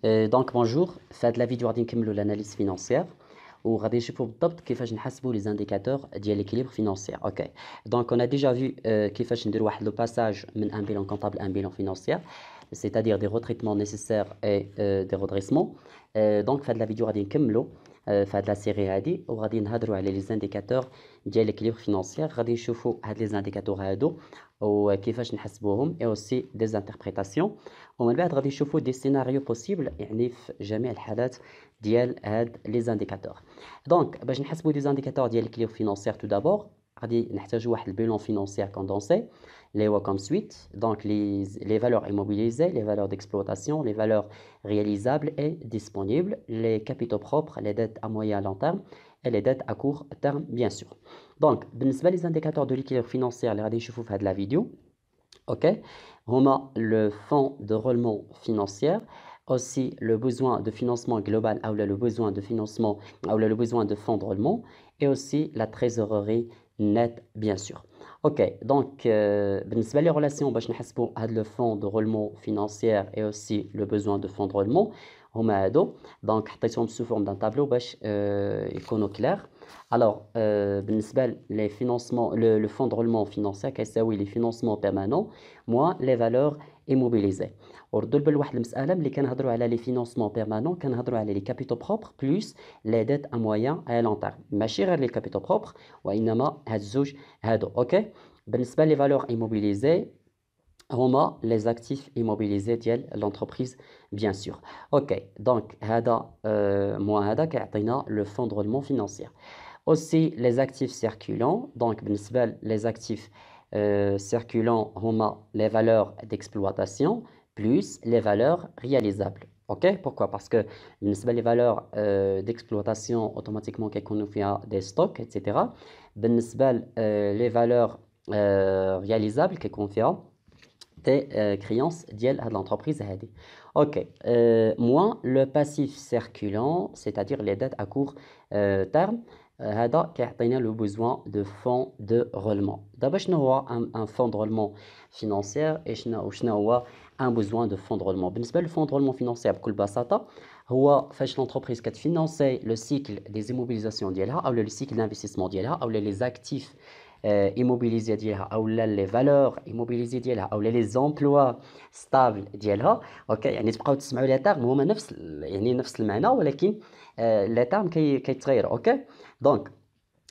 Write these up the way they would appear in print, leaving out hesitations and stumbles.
دونك بونجور، في هاد لا فيديو غادي نكملوا l'analyse financière وغادي نشوفوا بالضبط كيفاش نحسبوا les indicateurs ديال l'équilibre financier. OK. Donc on a déjà vu كيفاش نديروا واحد لو باساج من un bilan comptable à un bilan financier, c'est-à-dire des retraitements nécessaires et des redressements. Donc في هاد لا فيديو غادي نكملوا في هاد لا سيري هادي وغادي نهضروا على les indicateurs ديال l'équilibre financier. غادي نشوفوا هاد les indicateurs هادو وكيفاش نحسبوهم et aussi des interprétations. ومن بعد غادي نشوفوا دي سيناريو بوسيبل يعني في جميع الحالات ديال هاد لي زانديكاتور. دونك باش نحسبوا دي زانديكاتور ديال الكليو فينانسيير تو دابور غادي نحتاجوا واحد البيلون فينانسيير كوندونسي اللي هو كوم سويت. دونك لي فالور ايموبيليزي، لي فالور ديكسبلوطاسيون، لي فالور réalisables et disponibles, les capitaux propres, les dettes à moyen et long terme et les dettes à court terme bien sûr. Donc بالنسبه les indicateurs de l'équilibre financier اللي غادي نشوفوا في هاد لا فيديو OK, هما le fonds de roulement financier, aussi le besoin de financement global ou le besoin de financement ou le besoin de fonds de roulement et aussi la trésorerie nette bien sûr. OK, donc بالنسبة les relations باش نحسبوا هاد le fonds de roulement financier et aussi le besoin de fonds de roulement هما هادو. donc حطيتهم sous forme d'un tableau باش يكونوا clairs. Alors, les financements, le fonds de roulement financier, كيساوي les financements permanents, moins les valeurs immobilisées. وردوا لبال واحد المسألة ملي كنهضروا على les financements permanents كنهضروا على les capitaux propres plus les dettes à moyen et à long terme. ماشي غير les capitaux propres وإنما هاد الزوج هادو. OK. بالنسبة les valeurs immobilisées هما les actifs immobilisés ديال l'entreprise bien sûr. OK. Donc هذا moins هذا كيعطينا le fonds de roulement financier. Aussi les actifs circulants, donc les actifs circulants ont les valeurs d'exploitation plus les valeurs réalisables. OK? Pourquoi? Parce que les valeurs d'exploitation automatiquement qu'on fait des stocks, etc. Les valeurs réalisables qu'on fait des créances de l'entreprise. OK. Moins le passif circulant, c'est-à-dire les dettes à court terme. هذا كيعطينا le besoin de fonds de roulement. دابا شنو هو un fonds de roulement financier وشنو هو un besoin de fonds de roulement. بالنسبه للفون de roulement financier بكل بساطه هو فاش l'entreprise كتفينانسي le cycle des immobilisations ديالها او le cycle d'investissement ديالها او les actifs immobilisés ديالها او les valeurs immobilisées ديالها او les emplois stables ديالها. اوكي يعني تبقاو تسمعوا لي تيرم هما نفس المعنى ولكن لي تيرم كيتغيروا. اوكي دونك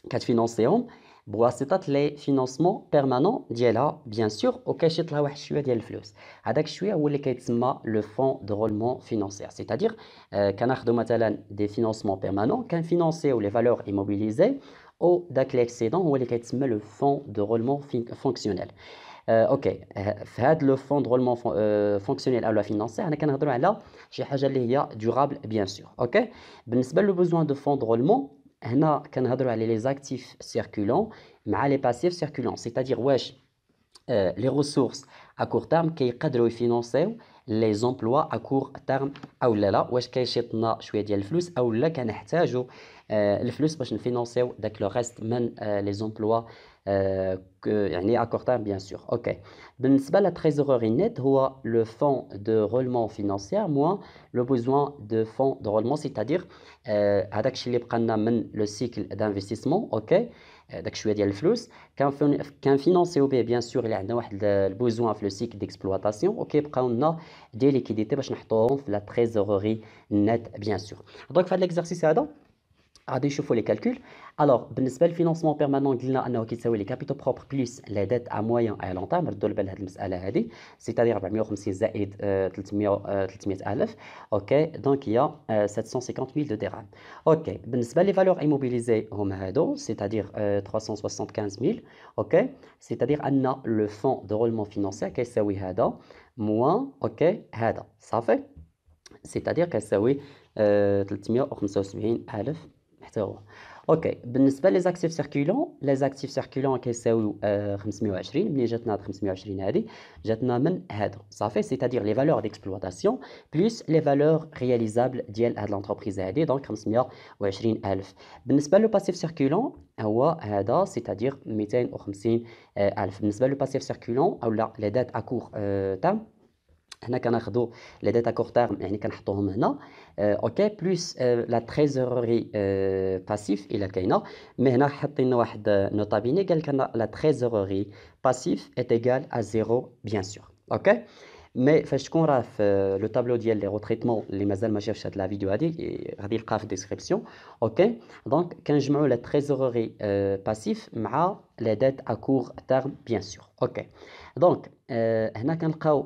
كتفينانسيهم بواسطه لي فينانسمون بيرمانون ديالها بيان سور وكيشيط لها واحد شويه ديال الفلوس. هذاك الشويه هو اللي كيتسمى لو فون دو رولمون فينانسيير. سيتادير كناخذوا مثلا دي فينانسمون بيرمانون كنفينانسيو لي فالور ايموبيليزي او داك ليكسيدون هو اللي كيتسمى لو فون دو رولمون فونكسيونيل. اوكي في هذا لو فون دو رولمون فونكسيونيل او لا فينانسيير حنا كنهضروا على شي حاجه اللي هي دورابل بيان سور. اوكي بالنسبه لو بوزوان دو فون دو رولمون هنا كنهضروا على لي زاكتيف سيركولون مع لي باسيف سيركولون. سيتادير واش لي ريسورس ا كور تيرم كيقدروا يفينانسيو لي زومبلوا ا كور تيرم او لا واش كيشيطنا شويه ديال الفلوس او لا كنحتاجوا الفلوس باش نفينانسيو داك لو ريست من لي زومبلوا يعني ا كور تيرم بيان سور. اوكي بالنسبه لا تريزوريري نيت هو لو فون دو رولمون فينانسيير موان لو بوزوان دو فون دو رولمون. سيتادير هذاك الشيء اللي بقى لنا من لو سيكل دانفستيسمون. اوكي داك شويه ديال الفلوس كنفينانسيو به بيان سور الا عندنا واحد البوزوان في لو سيكل ديكسبلوطاسيون وكيبقاو لنا دي ليكيديتي باش نحطوهم في لا تريزوريري نيت بيان سور. دونك في هذا ليكزارسيس هذا غادي نشوفوا لي كالكول. الوغ بالنسبه للفينانسمون بيرمانون قلنا انه كيساوي لي كابيتو بروبر بلس لي ديت ا موين اي لون تيرم. ردوا لبال هذه المساله هذه سيتادير 450 زائد 300 الف. اوكي دونك هي 750000 دو درهم. اوكي بالنسبه لي فالور ايموبيليزي هما هادو سيتادير 375000. اوكي سيتادير ان لو فون دو رولمون فينانسيير كيساوي هذا موان اوكي هذا صافي سيتادير كيساوي 375000 حتى هو. اوكي بالنسبه لي زاكتيف سيركولون كيساويو 520. ملي جاتنا هاد 520 هادي جاتنا من هادو صافي سيتادير لي فالور ديكسبلوطاسيون بلس لي فالور رياليزابل ديال هاد لونتربريز هادي دونك 520000. بالنسبه لو باسيف سيركولون هو هذا سيتادير 250000. بالنسبه لو باسيف سيركولون او لا لي دات ا كور تام هنا كناخذوا لي ديت ا كور تيرم يعني كنحطوهم هنا اوكي بلس لا تريزوري باسيف الا كاينه مي هنا حاطين واحد نوطا بيني قال لك لا تريزوري باسيف est égal à 0 bien sûr اوكي مي فاش تكون راه في لو طابلو ديال لي روتريتمون اللي مازال ما شافش هاد لا فيديو هادي غادي يلقاها في الديسكريبسيون اوكي دونك كنجمعوا لا تريزوري باسيف مع لي ديت ا كور تيرم بيان سور اوكي دونك هنا كنلقاو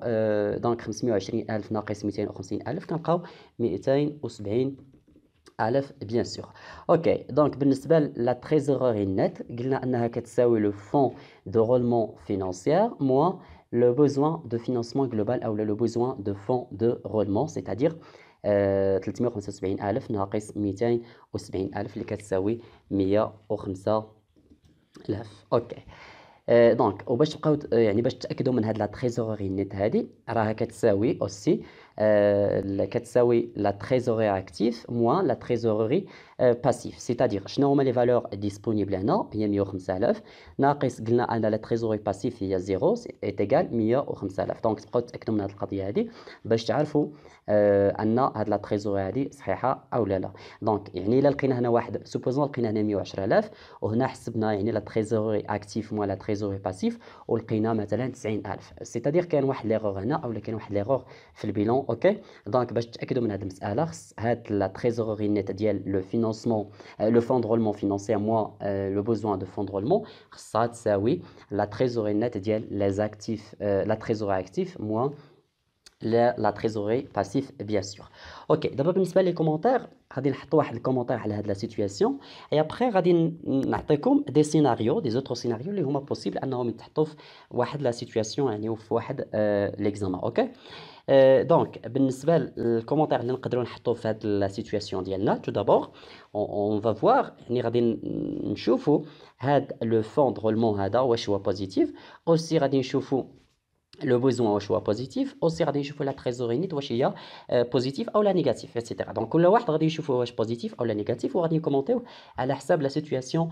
دونك 520,000 ناقص 250,000 كنلقاو 270,000 بيان سور اوكي دونك بالنسبه لا تريزوري نت قلنا انها كتساوي لو فون دو رولمون فينانسيير موان le besoin de financement global ou le besoin de fonds de roulement, c'est-à-dire 375,000 ناقص 270,000 اللي كتساوي 105,000 اوكي دونك وباش تبقاو يعني باش تاكدوا من هاد لا تريزوري نيت هادي راها كتساوي اوسي كتساوي لا تريزوري اكتيف موان لا تريزوري باسيف سيتادير شنو هما لي فالور ديسپونيبل هنا هي 105,000 ناقص قلنا ان لا تريزوري باسيف هي 0 ايت ايغال 105,000 دونك تبقاو تاكدوا من هاد القضيه هادي باش تعرفوا ان هاد لا تريزوري هادي صحيحه او لا دونك يعني الا لقينا هنا واحد سوبوزون لقينا هنا 110,000 وهنا حسبنا يعني لا تريزوري اكتيف موان لا تريزوري باسيف ولقينا مثلا 90,000 سيتادير كاين واحد ليغور هنا او كاين واحد ليغور في البيلون اوكي دونك باش تاكدوا من هذه المساله خص هاد لا تريزوري نيت ديال لو فينانسمون لو فون دو رولمون فينانسيير موا لو بوزوان دو فون دو رولمون خصها تساوي لا تريزوري نيت ديال لي زاكتيف لا تريزوري اكتيف موا لا تريزوري باسيف بيان سور اوكي دابا بالنسبه لي كومونتير غادي نحطوا واحد الكومونتير على هاد لا سيتوياسيون اي ابخي غادي نعطيكم دي سيناريو دي زوتر سيناريو اللي هما بوسيبل انهم يتحطوا في واحد لا سيتوياسيون يعني في واحد ليكزامان اوكي دونك بالنسبه للكومونتير اللي نقدروا نحطوا في هاد لا سيتوياسيون ديالنا تو دابور اون فا فوار يعني غادي نشوفوا هاد لو فون دو رولمون هذا واش هو بوزيتيف اوسي غادي نشوفوا لو بوزوان واش هو بوزيتيف اوسي غادي نشوفوا لا تريزوري نيت واش هي بوزيتيف او لا نيجاتيف ايتترا دونك كل واحد غادي يشوفوا واش بوزيتيف او لا نيجاتيف وغادي نكومونتيو على حساب لا سيتوياسيون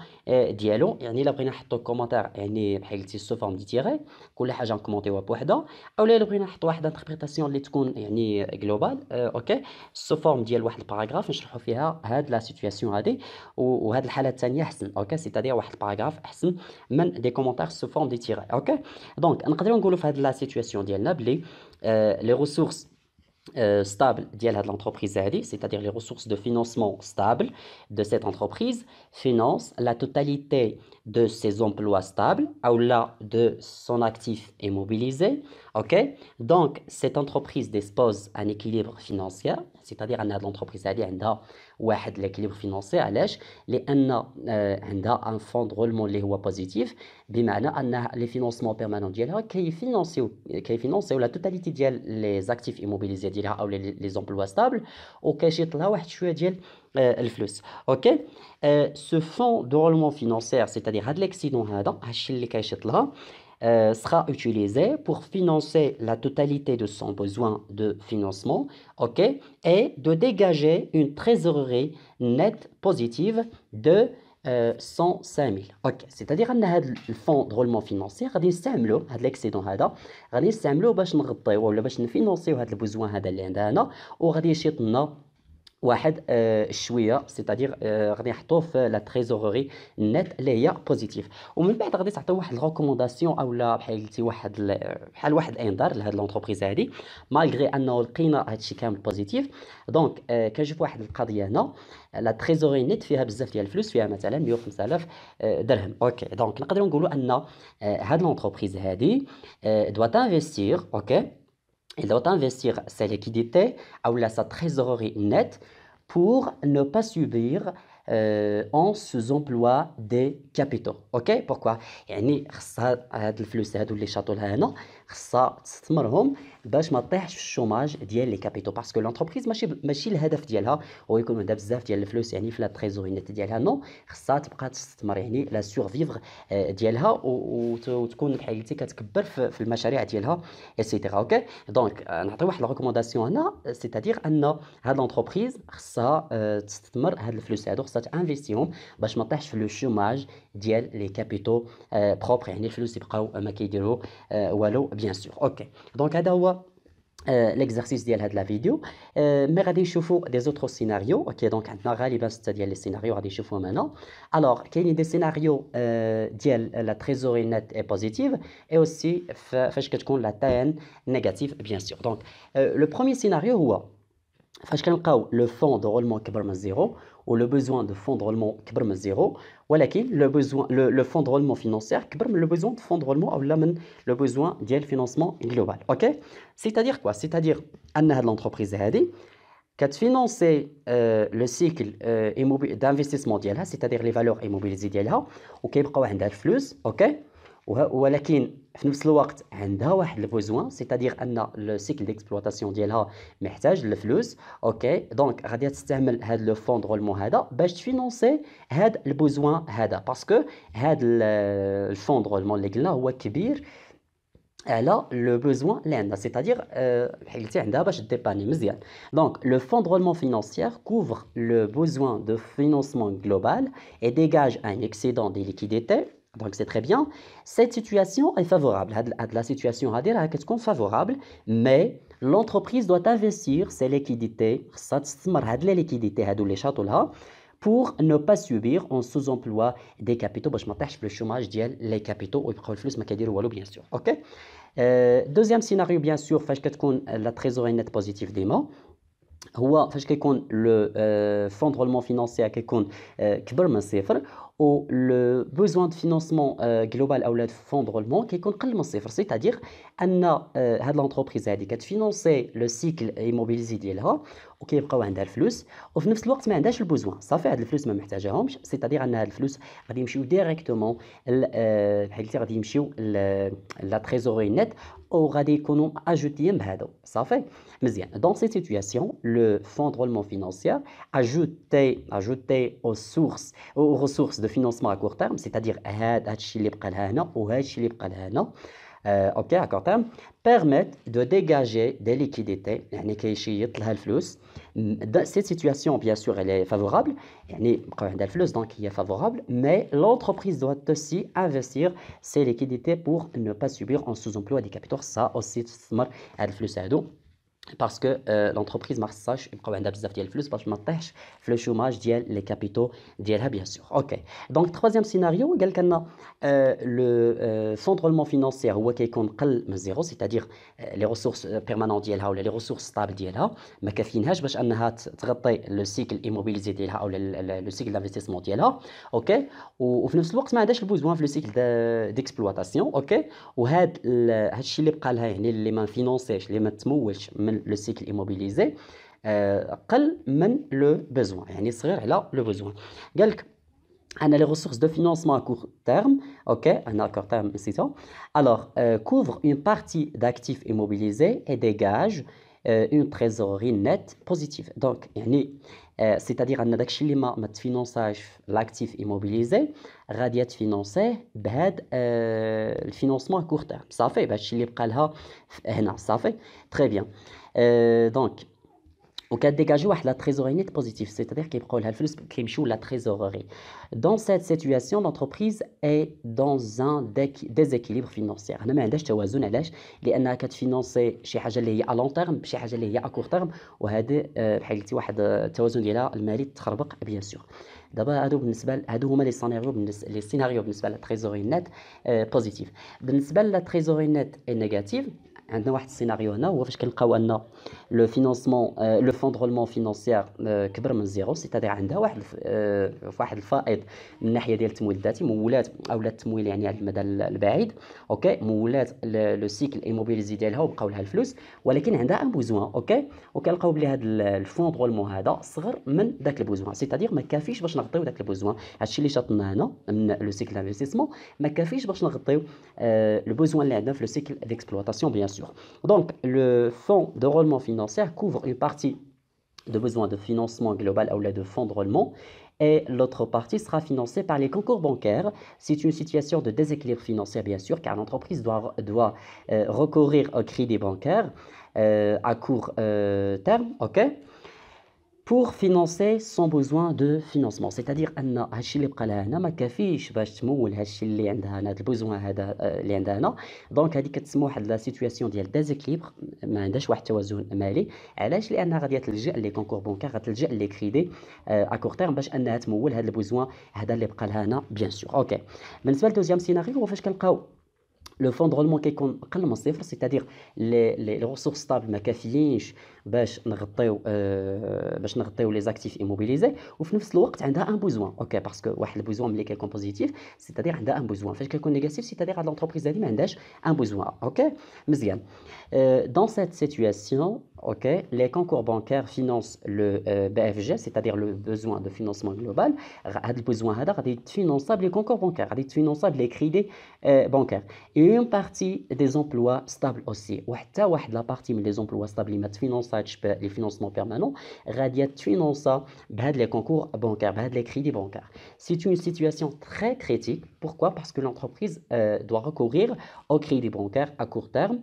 ديالو يعني الا بغينا نحطوا كومونتير يعني بحال قلتي سو فورم دي تيري كل حاجه نكومونتيوها بوحدها او الا بغينا نحطوا واحد انتربريتاسيون اللي تكون يعني جلوبال اوكي سو فورم ديال واحد الباراغراف نشرحوا فيها هاد لا سيتوياسيون هادي وهاد الحاله الثانيه احسن اوكي سيتادير واحد الباراغراف احسن من دي كومونتير سو فورم دي تيري اوكي دونك نقدروا نقولوا في هاد لا سيتوياسيون ديالنا بلي لي ريسورس stable ديال هاد l'entreprise هادي c'est-à-dire les ressources de financement stables de cette entreprise financent la totalité de ses emplois stables ou là de son actif immobilisé ok donc cette entreprise dispose d'un équilibre financier c'est-à-dire ان هاد l'entreprise هادي عندها واحد l'équilibre financier علاش لان عندها un fond de roulement اللي هو بوزيتيف بمعنى ان لي فينانسمون بيرمانون ديالها كيفينونسيو لا توتاليتي ديال لي زاكتيف ايموبيليزي ديالها او لي زومبلوا ستابل وكيشيط لها واحد شويه ديال الفلوس اوكي سو فون دو رولمون فينانسيير سيتادير هاد ليكسيدون هذا هادشي اللي كيشيط لها sera utilisé pour financer la totalité de son besoin de financement, ok, et de dégager une trésorerie nette positive de 105,000 اوكي سيتادير ان هذا الفون دو رولمون فينانسي غادي نستعملوه هذا ليكسيدون هذا غادي نستعملوه باش نغطيو ولا باش نفينونسيو هذا البوزوان هذا اللي عندنا هنا وغادي يشيط لنا واحد شويه سيتادير غادي نحطوه في لا تريزوري نت اللي هي بوزيتيف ومن بعد غادي تعطيو واحد الريكومونداسيون اولا بحال قلتي بحال واحد الانذار لهاد لونتربريز هادي مالغري انه لقينا هادشي كامل بوزيتيف دونك كنشوف واحد القضيه هنا لا تريزوري نت فيها بزاف ديال الفلوس فيها مثلا 105,000 درهم اوكي دونك نقدروا نقولوا ان هاد لونتربريز هادي doit investir اوكي il doit investir sa liquidité ou sa trésorerie nette pour ne pas subir en sous-emploi des capitaux. Ok? Pourquoi? يعني خصها هاد الفلوس هادو اللي شاطوا لها هنا خصها تستثمرهم باش ما تطيحش في الشوماج ديال لي كابيتو باسكو لونتربريز ماشي الهدف ديالها هو يكون عندها بزاف ديال الفلوس يعني في لا تريزوري نت ديالها نو خصها تبقى تستثمر يعني لا سورفيفر ديالها وتكون بحال قلتي كتكبر في المشاريع ديالها ايتترا اوكي دونك نعطي واحد لا هنا سيتادير ان هاد لونتربريز خصها تستثمر هاد الفلوس هادو خصها تانفيستيهم باش ما تطيحش في لو شوماج ديال لي كابيتو بروبر يعني الفلوس يبقاو ما كيديروا والو بيان سور اوكي دونك هذا هو l'exercice ديال هاد la vidéo. مي غادي نشوفوا des autres scénarios. OK, donc عندنا غالبا 6 ديال les scénarios غادي نشوفوهم هنا. Alors كاينين des scénarios ديال la trésorerie nette est positive et aussi فاش كتكون la TN négative bien sûr. Donc le premier scénario هو فاش كنلقاو لو فون دو رولمون كبر من الزيرو و لو بوزوان دو فون دو رولمون كبر من الزيرو ولكن لو بوزوان لو فون دو رولمون فينونسيير كبر من لو بوزوان دو فون دو رولمون اولا من لو بوزوان ديال فينونسمون جلوبال. اوكي سيتادير كوا سيتادير ان هاد لونتربريز هادي كتفينونسي لو سيكل دانفستيسمون ديالها سيتادير لي فالور ايموبيليزي ديالها وكيبقاو عندها الفلوس. اوكي ولكن في نفس الوقت عندها واحد البوزوان سيتادير ان لو سيكل ديكسبلوطاسيون ديالها محتاج الفلوس. اوكي دونك غادي تستعمل هاد لو فون رولمون هذا باش تفينونسي هاد البوزوان هذا باسكو هاد الفون رولمون اللي قلنا هو كبير على لو بوزوان اللي عندها سيتادير بحال قلتي عندها باش ديباني مزيان. دونك لو فون رولمون فينونسيير couvre le besoin de financement global et dégage un excédent de liquidité. Donc c'est très bien. Cette situation est favorable. La situation est favorable, mais l'entreprise doit investir ses liquidités, les liquidités pour ne pas subir un sous-emploi des capitaux. باش ما طيحش في le chômage ديال les capitaux ويبقاو الفلوس ما كيديروا والو bien sûr. OK. Deuxième scénario bien sûr فاش كتكون la trésorerie nette positive ديما هو فاش كيكون لو فون دو رولمون فينانسيير كيكون كبر من صفر و لو بوزوان دو فينانسمون جلوبال اولا فون دو رولمون كيكون قل من صفر سيتادير ان هاد لونتربريز هادي كتفينونسي لو سيكل ايموبيليزي ديالها وكيبقاو عندها الفلوس وفي نفس الوقت ما عندهاش البوزوان صافي هاد الفلوس ما محتاجاهمش سيتادير ان هاد الفلوس غادي يمشيو ديريكتومون بحال قلتي غادي يمشيو لا تريزوري نت وغادي يكونوا اجوتيين بهادو صافي مزيان. Dans cette situation, le fonds de roulement financier ajouté aux ressources de financement à court terme, c'est-à-dire هادشي اللي بقى لها هنا وهادشي اللي بقى لها هنا OK à court terme permettent de dégager des liquidités يعني كيشيط لها الفلوس. Cette situation bien sûr elle est favorable يعني بقاو عندها الفلوس donc هي favorable mais l'entreprise doit aussi investir ses liquidités pour ne pas subir un sous-emploi des capitaux. ça aussi تستثمر هاد الفلوس هادو باسكو لونتربريز ما خصهاش يبقاو عندها بزاف ديال الفلوس باش ما طيحش في لو شوماج ديال لي كابيتو ديالها بيان سور. اوكي دونك تروازيام سيناريو قال لك ان لو فون دو رولمون فينانسيير هو كيكون قل من زيرو سيتادير لي ريسورس بيرمانون ديالها ولا لي ريسورس ستابل ديالها ما كافيينهاش باش انها تغطي لو سيكل ايموبيليزي ديالها او لو سيكل دانفستيسمون ديالها. اوكي وفي نفس الوقت ما عندهاش البوزوان في لو سيكل ديكسبلوطاسيون. اوكي هادشي اللي بقى لها يعني اللي ما فينونسيش اللي ما تمولش من لو سيكل ايموبيليزي قل من لو بوزوان يعني صغير على لو بوزوان. قال لك أنا les ressources de financement à court terme, ok, à court terme, c'est ça. Alors, couvre une partie d'actifs immobilisés et dégage une trésorerie nette positive. Donc, يعني c'est-à-dire أن داكشي اللي ما تفينونساش l'actif immobilisé غادي تفينونسيه بهاد الفينونسمون à court terme. صافي بهادشي اللي بقى لها هنا صافي. Très bien. Donc وكتديجاجي واحد لا تريزوري نيت بوزيتيف سيتادير كيبقاو لها الفلوس كيمشيو لا تريزوري. Dans cette situation l'entreprise est dans un déséquilibre financier. هنا ما عندهاش توازن علاش لانها كتفينونسي شي حاجه اللي هي ا لون تيرم بشي حاجه اللي هي ا كور تيرم وهذا بحال قلتي واحد التوازن ديالها المالي تخربق بيان سور. دابا هادو هما لي سيناريو بالنسبه لا تريزوري نت بوزيتيف. بالنسبه لا تريزوري نت نيجاتيف عندنا واحد السيناريو هنا هو فاش كنلقاو ان لو فينونسمون لو فون دو رولمون فينانسيير كبر من زيرو سيتادير عندها واحد الفائض من الناحيه ديال التمويل الذاتي مولات اولا التمويل يعني على المدى البعيد. اوكي مولات لو سيكل ايموبيليزي ديالها وبقاو لها الفلوس ولكن عندها ان بوزوان. اوكي وكنلقاو بلي هذا الفون دو رولمون هذا صغر من داك البوزوان سيتادير ما كافيش باش نغطيو داك البوزوان. هادشي اللي شاطنا هنا من لو سيكل انفستيسمون ما كافيش باش نغطيو لو بوزوان اللي عندنا في لو سيكل ديكسبلوطاسيون بيان sûr. Donc, le fonds de roulement financier couvre une partie de besoins de financement global ou de fonds de roulement et l'autre partie sera financée par les concours bancaires. C'est une situation de déséquilibre financier, bien sûr, car l'entreprise doit recourir au crédit bancaire à court terme, ok, pour financer son besoin de financement. C'est-à-dire أن هادشي اللي بقى لها هنا ما كافيش باش تمول هادشي اللي عندها هنا، هاد البوزوان هذا اللي عندها هنا. دونك هذه كتسمى واحد لا سيتوياسيون ديال ديزيكليبر، ما عندهاش واحد التوازن مالي. علاش؟ لانها غادي تلجا لي كونكور بونكار، غتلجا لي كريدي ا كور تيرم باش انها تمول هاد البوزوان هذا اللي بقى لها هنا بيان سور. اوكي، بالنسبه لدوزيام سيناريو هو فاش كنلقاو لو فون دو رولمون كيكون اقل من الصفر، سيتادير لي ريسورس ستابل ما كافيينش باش نغطيو لي زاكتيف ايموبيليزي، وفي نفس الوقت عندها ان بوزوان. اوكي، باسكو واحد البوزوان ملي كيكون بوزيتيف سيتادير عندها ان بوزوان، فاش كيكون نيجاتيف سيتادير هاد لونتربريز هادي ما عندهاش ان بوزوان. اوكي مزيان. Dans cette situation, okay, les concours bancaires financent le BFG, c'est-à-dire le besoin de financement global. Le besoin غادي يتفينونسا les concours bancaires, غادي يتفينونسا les crédits bancaires. Et une partie des emplois stables aussi. وحتى واحد لا بارتي من les emplois stables اللي ما تفينونساتش les financements permanents غادي يتفينونسا بهاد les concours bancaires, بهاد les crédits bancaires. C'est une situation très critique. Pourquoi? Parce que l'entreprise doit recourir au crédit bancaire à court terme.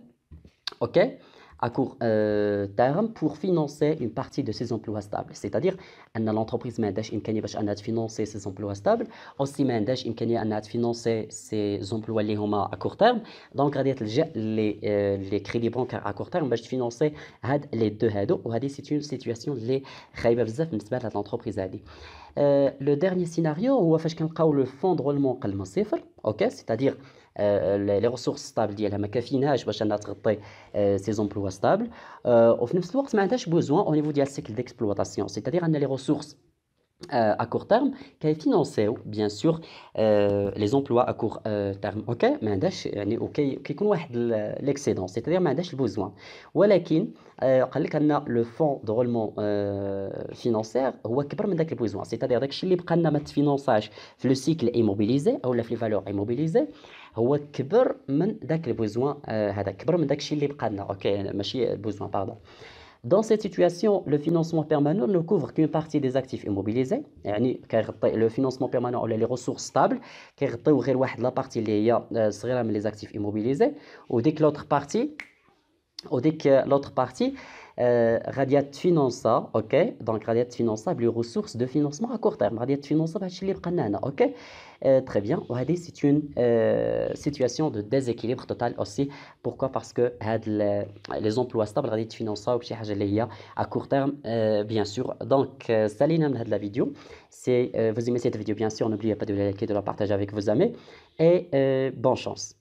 OK, à court terme pour financer une partie de ses emplois stables. C'est-à-dire que l'entreprise n'a pas de financer ses emplois stables, aussi n'a pas de financer ses emplois à court terme. Donc, les crédits bancaires à court terme pour financer les deux. Et c'est une situation qui est très de l'entreprise. Le dernier scénario, c'est le fonds de roulement قل من صفر. OK, c'est-à-dire les ressources stables ديالها ما كافيناش باش انها تغطي ces emplois stables, وفي نفس الوقت ما عندهاش besoin au niveau ديال cycle d'exploitation, c'est-à-dire ان les ressources à court terme qui financent bien sûr les emplois à court terme. OK, ما عندهاش يعني كيكون واحد l'excédent, c'est-à-dire ما عندهاش البوزوان. ولكن قال لك ان لو فون دو رولمون فينانسير هو كبر من داك البوزوان، سيتادير داكشي اللي بقى لنا ما تفينونساش في لو سيكل ايموبيليزي او في لي فالور ايموبيليزي هو كبر من داك البوزوان هذا، كبر من داكشي اللي بقى لنا. اوكي ماشي البوزوان باردون. Dans cette situation, le financement permanent ne couvre qu'une partie des actifs immobilisés. يعني كيغطي le financement permanent ولا les ressources stables كيغطيو غير واحد لا بارتي اللي هي صغيره من les actifs immobilisés، وديك l'autre partie غادي تفينونسا. اوكي دونك غادي تفينونسا بلي ressources de financement à court terme، غادي تفينونسا بهادشي اللي بقى لنا هنا. اوكي très bien. وهذه c'est une situation de déséquilibre total aussi. Pourquoi? Parce que les emplois stables غادي يتفينونساو بشي حاجه اللي هي à court terme bien sûr. Donc سالينا من هاد la vidéo. Si vous aimez cette vidéo, bien sûr n'oubliez pas de la liker, de la partager avec vos amis et bonne chance.